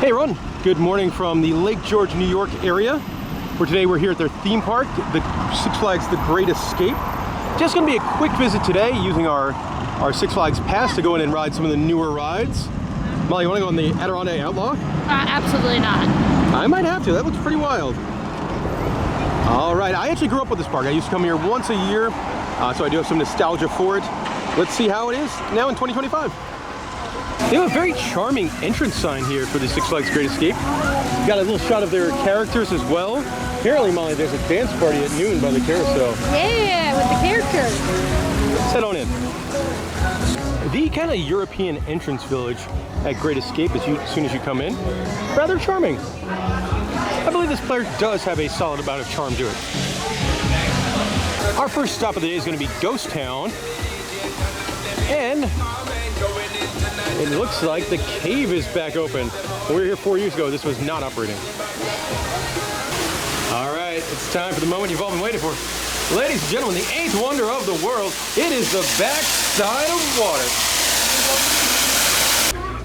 Hey everyone, good morning from the Lake George, New York area. For today we're here at their theme park, the Six Flags The Great Escape. Just gonna be a quick visit today using our Six Flags pass to go in and ride some of the newer rides. Molly, you wanna go on the Adirondack Outlaw? Absolutely not. I might have to, that looks pretty wild. All right, I actually grew up with this park. I used to come here once a year, so I do have some nostalgia for it. Let's see how it is now in 2025. They have a very charming entrance sign here for the Six Flags Great Escape. Got a little shot of their characters as well. Apparently, Molly, there's a dance party at noon by the carousel. Yeah, with the characters. Let's head on in. The kind of European entrance village at Great Escape as soon as you come in. Rather charming. I believe this place does have a solid amount of charm to it. Our first stop of the day is going to be Ghost Town. And it looks like the cave is back open. When we were here 4 years ago, this was not operating. All right, it's time for the moment you've all been waiting for. Ladies and gentlemen, the eighth wonder of the world, it is the backside of water.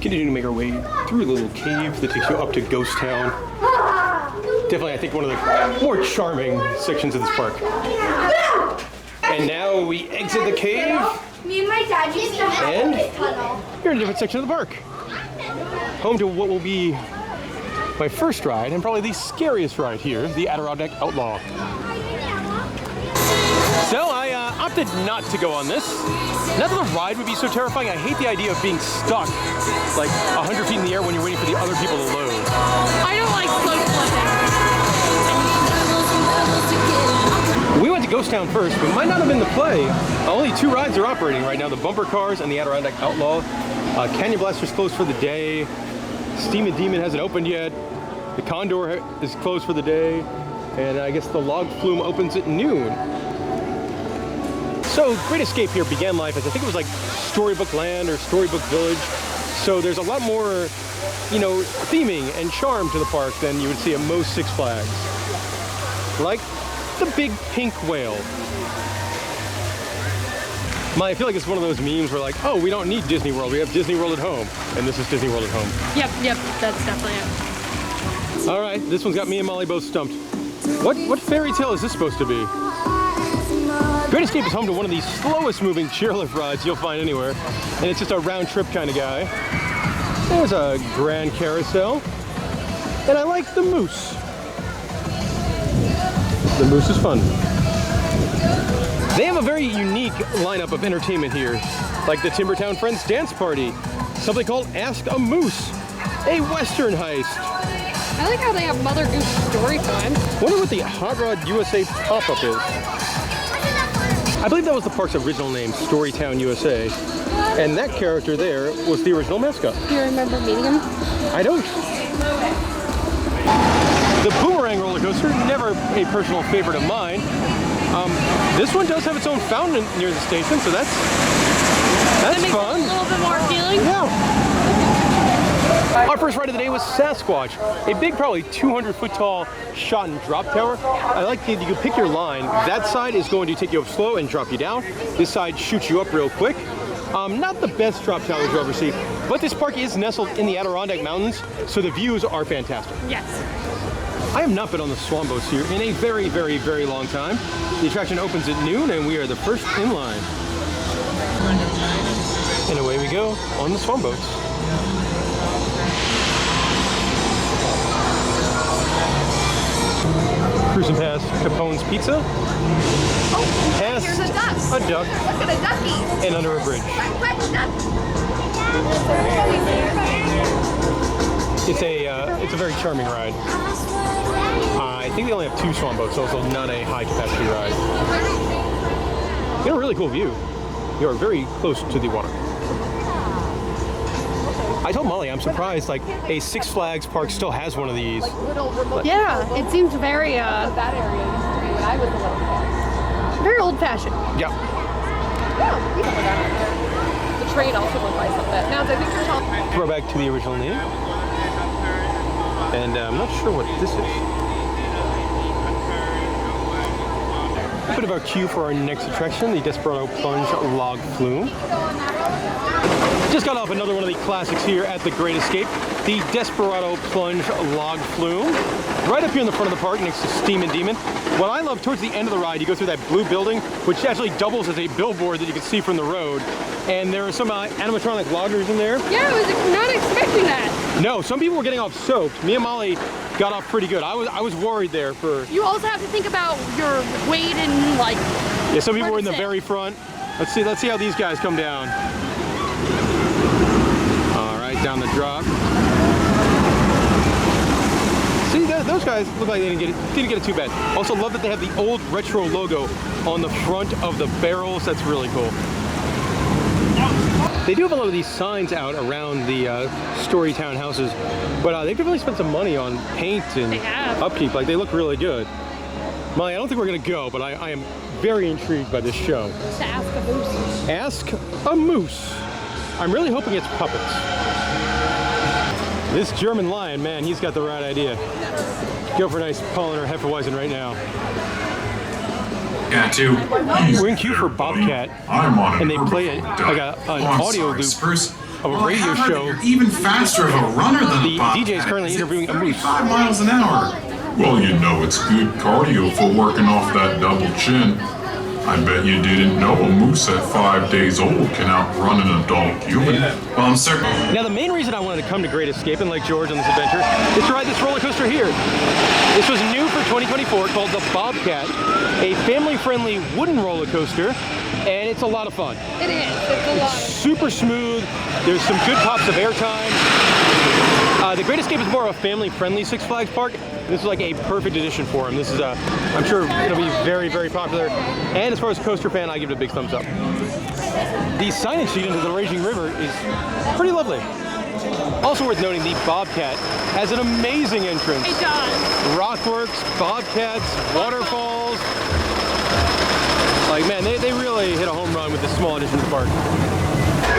Continuing to make our way through the little cave that takes you up to Ghost Town. Definitely, I think, one of the more charming sections of this park. And now we exit the cave. Me and my dad used to have this tunnel. You're in a different section of the park. Home to what will be my first ride, and probably the scariest ride here, the Adirondack Outlaw. So I opted not to go on this. Not that the ride would be so terrifying. I hate the idea of being stuck like 100 feet in the air when you're waiting for the other people to load. I don't like slow flipping. We went to Ghost Town first, but might not have been the play. Only two rides are operating right now, the bumper cars and the Adirondack Outlaw. Canyon Blaster's closed for the day. Steamin Demon hasn't opened yet. The Condor is closed for the day. And I guess the Log Flume opens at noon. So Great Escape here began life as, I think it was like Storybook Land or Storybook Village. So there's a lot more, you know, theming and charm to the park than you would see at most Six Flags. Like the big pink whale. I feel like it's one of those memes where like, oh, we don't need Disney World, we have Disney World at home. And this is Disney World at home. Yep, that's definitely it. All right, this one's got me and Molly both stumped. What fairy tale is this supposed to be? Great Escape is home to one of the slowest moving chairlift rides you'll find anywhere. And it's just a round trip kind of guy. There's a grand carousel. And I like the moose. The moose is fun. They have a very unique lineup of entertainment here, like the Timbertown Friends Dance Party, something called Ask a Moose, a Western heist. I like how they have Mother Goose story time. Wonder what the Hot Rod USA pop-up is. I believe that was the park's original name, Storytown USA, and that character there was the original mascot. Do you remember meeting him? I don't. The Boomerang roller coaster, never a personal favorite of mine. This one does have its own fountain near the station, so that's fun. A little bit more appealing. Yeah. Our first ride of the day was Sasquatch, a big, probably 200-foot tall shot and drop tower. I like that you can pick your line. That side is going to take you up slow and drop you down. This side shoots you up real quick. Not the best drop towers you'll ever see, but this park is nestled in the Adirondack Mountains, so the views are fantastic. Yes. I have not been on the swan boats here in a very, very, very long time. The attraction opens at noon, and we are the first in line. And away we go on the swan boats. Cruising past Capone's Pizza. Oh, Past here's a duck. a duck. Look at a ducky. And under a bridge. It's a very charming ride. I think they only have two swan boats, so it's not a high capacity ride. You have a really cool view. You are very close to the water. I told Molly I'm surprised like a Six Flags park still has one of these. Yeah, it seems very That area used to be when I was a little kid. very old-fashioned. Yeah. Yeah, the train also went by some bit. Now, I think you're talking. Throw back to the original name. And I'm not sure what this is. A bit of our cue for our next attraction, the Desperado Plunge Log Flume. Just got off another one of the classics here at the Great Escape, the Desperado Plunge Log Flume. Right up here in the front of the park next to Steamin Demon. What I love, towards the end of the ride, you go through that blue building, which actually doubles as a billboard that you can see from the road. And there are some animatronic loggers in there. Yeah, I was not expecting that. No, some people were getting off soaked. Me and Molly got off pretty good. I was worried there for... You also have to think about your weight and like... Yeah, some people were in the very front. Let's see how these guys come down. All right, down the drop. See, those guys look like they didn't get it too bad. Also love that they have the old retro logo on the front of the barrels. That's really cool. They do have a lot of these signs out around the Storytown houses, but they've really spent some money on paint and upkeep. Like, they look really good. Molly, I don't think we're gonna go, but I am very intrigued by this show. To ask a moose. Ask a moose. I'm really hoping it's puppets. This German lion, man, he's got the right idea. Go for a nice Polliner Hefeweizen right now. Yeah, too. We're in queue for Bobcat, and they play an audio loop of a radio show. You're even faster of a runner than the a Bobcat. DJ is currently interviewing a moose. 5 miles an hour. Well, you know it's good cardio for working off that double chin. I bet you didn't know a moose at 5 days old can outrun an adult human. Well, I'm certain. Now, the main reason I wanted to come to Great Escape in Lake George on this adventure is to ride this roller coaster here. This was new for 2024, called the Bobcat, a family-friendly wooden roller coaster, and it's a lot of fun. It is. It's a lot. Super smooth. There's some good pops of airtime. The Great Escape is more of a family-friendly Six Flags park. This is like a perfect addition for him. This is I'm sure it'll be very, very popular. And as far as a coaster fan, I give it a big thumbs up. The signage sheet into the Raging River is pretty lovely. Also worth noting, the Bobcat has an amazing entrance. It does. Rockworks, Bobcats, waterfalls. Like, man, they really hit a home run with this small addition to the park.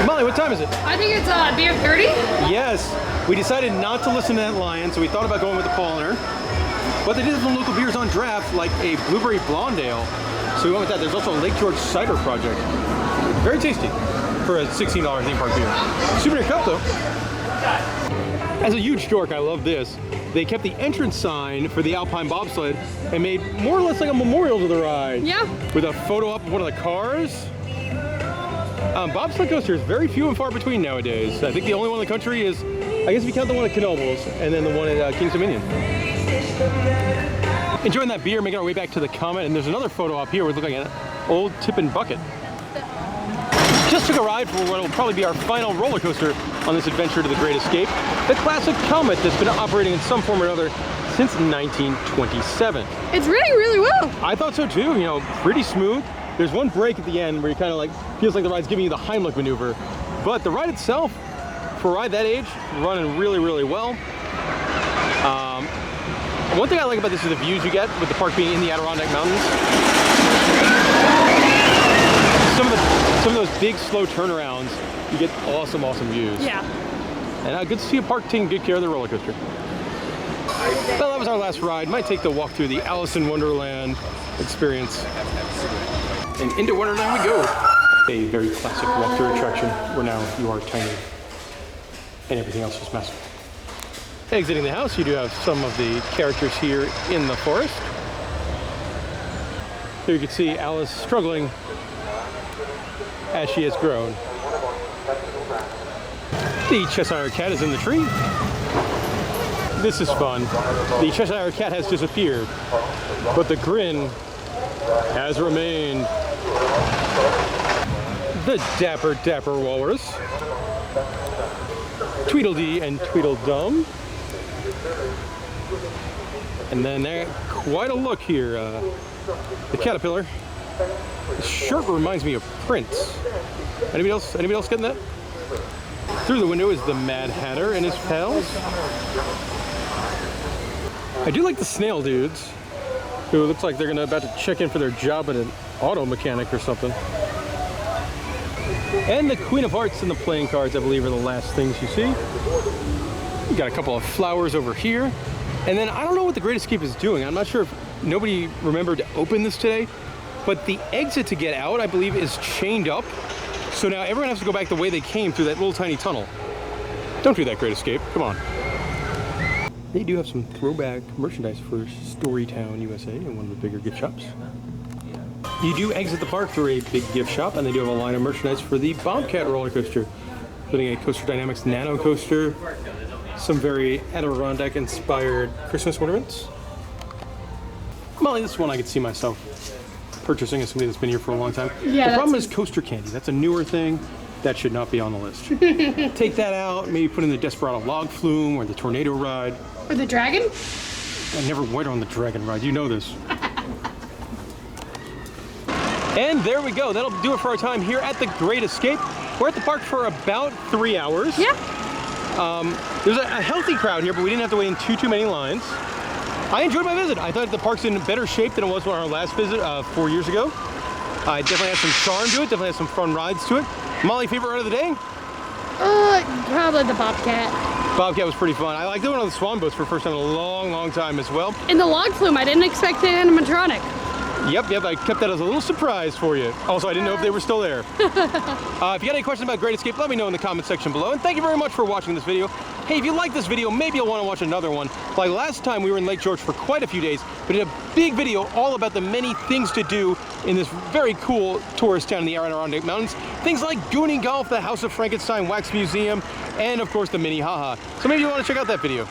Molly, what time is it? I think it's beer 30. Yes. We decided not to listen to that lion, so we thought about going with the Polliner. But they did have some local beers on draft, like a Blueberry Blonde Ale. So we went with that. There's also a Lake George Cider Project. Very tasty for a $16 theme park beer. Souvenir cup, though. As a huge dork, I love this. They kept the entrance sign for the Alpine bobsled and made more or less like a memorial to the ride. Yeah. With a photo up of one of the cars. Bobsled coasters, very few and far between nowadays. I think the only one in the country is, I guess if you count the one at Knoebels, and then the one at King's Dominion. Enjoying that beer, making our way back to the Comet, and there's another photo up here. We're looking at an old Tippin bucket. Just took a ride for what will probably be our final roller coaster on this adventure to the Great Escape, the classic Comet that's been operating in some form or another since 1927. It's running really well. I thought so too, you know, pretty smooth. There's one break at the end where you kind of like, feels like the ride's giving you the Heimlich maneuver. But the ride itself, for a ride that age, running really, really well. One thing I like about this is the views you get with the park being in the Adirondack Mountains. Some of those big, slow turnarounds, you get awesome, awesome views. Yeah. And good to see a park taking good care of the roller coaster. Well, that was our last ride. Might take the walk through the Alice in Wonderland experience. And into Wonderland we go. A very classic walk-through attraction where now you are tiny and everything else is massive. Exiting the house, you do have some of the characters here in the forest. Here you can see Alice struggling as she has grown. The Cheshire Cat is in the tree. This is fun. The Cheshire Cat has disappeared, but the grin has remained. The Dapper Walrus. Tweedledee and Tweedledum. And then there, quite a look here. The caterpillar. The shirt reminds me of Prince. Anybody else getting that? Through the window is the Mad Hatter and his pals. I do like the snail dudes, who looks like they're about to check in for their job at an auto mechanic or something. And the Queen of Hearts and the playing cards, I believe, are the last things you see. You got a couple of flowers over here. And then I don't know what the Great Escape is doing. I'm not sure if nobody remembered to open this today, but the exit to get out, I believe, is chained up. So now everyone has to go back the way they came through that little tiny tunnel. Don't do that, Great Escape. Come on. They do have some throwback merchandise for Storytown, USA, in one of the bigger gift shops. You do exit the park through a big gift shop, and they do have a line of merchandise for the Bobcat roller coaster, including a Coaster Dynamics Nano coaster, some very Adirondack inspired Christmas ornaments. Molly, this is one I could see myself purchasing as somebody that's been here for a long time. Yeah, the problem is coaster candy. That's a newer thing. That should not be on the list. Take that out, maybe put in the Desperado log flume or the tornado ride. Or the dragon? I never went on the dragon ride, you know this. And there we go, that'll do it for our time here at the Great Escape. We're at the park for about 3 hours. Yeah. There's a healthy crowd here, but we didn't have to wait in too many lines. I enjoyed my visit. I thought the park's in better shape than it was on our last visit 4 years ago. It definitely has some charm to it, definitely has some fun rides to it. Molly, favorite ride of the day? Probably the Bobcat. Bobcat was pretty fun. I like doing it on the swan boats for the first time in a long time as well. And the log flume, I didn't expect the animatronic. Yep, I kept that as a little surprise for you. Also, I didn't know if they were still there. If you got any questions about Great Escape, let me know in the comment section below. And thank you very much for watching this video. Hey, if you like this video, maybe you'll want to watch another one. Like last time, we were in Lake George for quite a few days. We did a big video all about the many things to do in this very cool tourist town in the Adirondack Mountains. Things like Goonie Golf, the House of Frankenstein Wax Museum, and of course the Mini Haha. So maybe you want to check out that video.